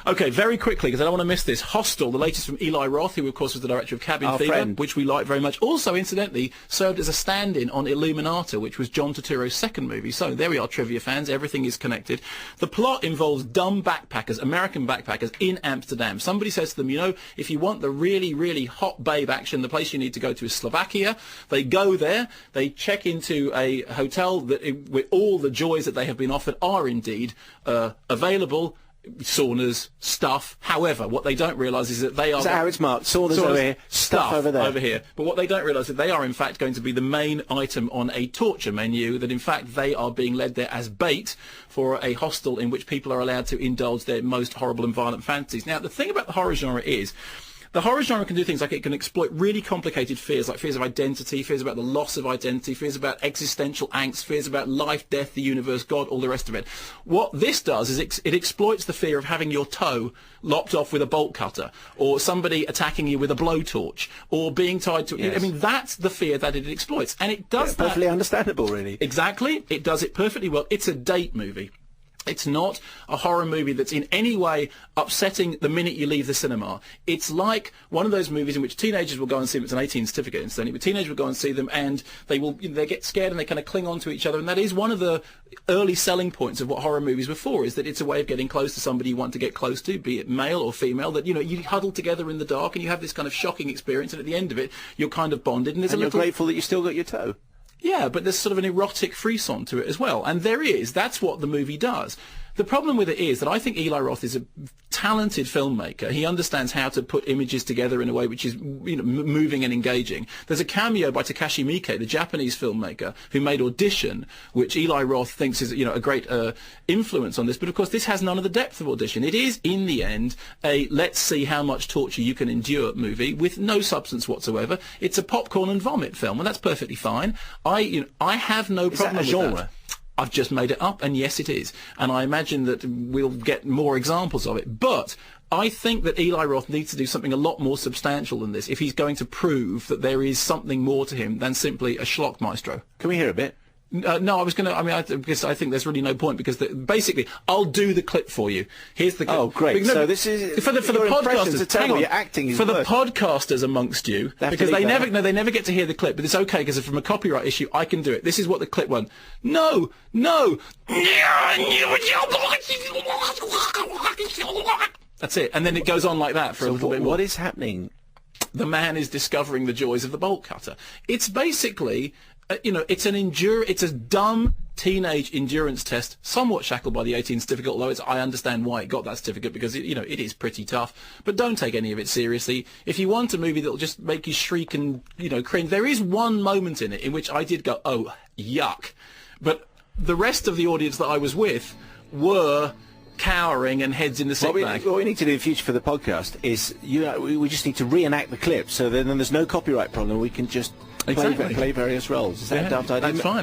Okay, very quickly, because I don't want to miss this. Hostel, the latest from Eli Roth, who, of course, was the director of Cabin Our Fever, friend. which we like very much. Also, incidentally, served as a stand-in on Illuminata, which was John Turturro's second movie. So, there we are, trivia fans. Everything is connected. The plot involves dumb backpackers, American backpackers, in Amsterdam. Somebody says to them, you know, if you want the really, really hot babe action, the place you need to go to is Slovakia. They go there. They check into a hotel where all the joys that they have been offered are indeed available. Saunas, stuff. However, what they don't realise is that they are... Is that how it's marked? Saunas over here, stuff over there. Over here. But what they don't realise is that they are, in fact, going to be the main item on a torture menu, that, in fact, they are being led there as bait for a hostel in which people are allowed to indulge their most horrible and violent fantasies. Now, the thing about the horror genre is... the horror genre can do things like it can exploit really complicated fears, like fears of identity, fears about the loss of identity, fears about existential angst, fears about life, death, the universe, God, all the rest of it. What this does is it exploits the fear of having your toe lopped off with a bolt cutter, or somebody attacking you with a blowtorch, or being tied to... Yes. I mean, that's the fear that it exploits. And it does that... perfectly understandable, really. Exactly. It does it perfectly well. It's a date movie. It's not a horror movie that's in any way upsetting the minute you leave the cinema. It's like one of those movies in which teenagers will go and see them. It's an 18 certificate, incidentally, but teenagers will go and see them, and they get scared and they kind of cling on to each other. And that is one of the early selling points of what horror movies were for, is that it's a way of getting close to somebody you want to get close to, be it male or female, that, you know, you huddle together in the dark and you have this kind of shocking experience, and at the end of it, you're kind of bonded. And you're grateful that you still got your toe. Yeah, but there's sort of an erotic frisson to it as well. And there is. That's what the movie does. The problem with it is that I think Eli Roth is a talented filmmaker. He understands how to put images together in a way which is, you know, moving and engaging. There's a cameo by Takashi Miike, the Japanese filmmaker who made Audition, which Eli Roth thinks is, you know, a great influence on this. But of course, this has none of the depth of Audition. It is, in the end, a let's see how much torture you can endure movie with no substance whatsoever. It's a popcorn and vomit film, and that's perfectly fine. I have no problem with genre? that. I've just made it up, and yes, it is. And I imagine that we'll get more examples of it. But I think that Eli Roth needs to do something a lot more substantial than this if he's going to prove that there is something more to him than simply a schlock maestro. Can we hear a bit? No, I was going to... I mean, because I think there's really no point, because basically, I'll do the clip for you. Here's the clip. Oh, great. No, so this is... for the podcasters... Hang on. Your acting is for the worse. podcasters amongst you, because they never get to hear the clip, but it's okay, because from a copyright issue, I can do it. This is what the clip went. No! That's it. And then it goes on like that for a little bit more. What is happening? The man is discovering the joys of the bolt cutter. It's basically... you know, it's a dumb teenage endurance test, somewhat shackled by the 18 certificate, although I understand why it got that certificate, because it is pretty tough. But don't take any of it seriously. If you want a movie that'll just make you shriek and, you know, cringe, there is one moment in it in which I did go, oh, yuck. But the rest of the audience that I was with were cowering and heads in the sick bag. What we need to do in future for the podcast is, we just need to reenact the clip, so then there's no copyright problem. We can just play various roles. Is that a daft idea? That's fine.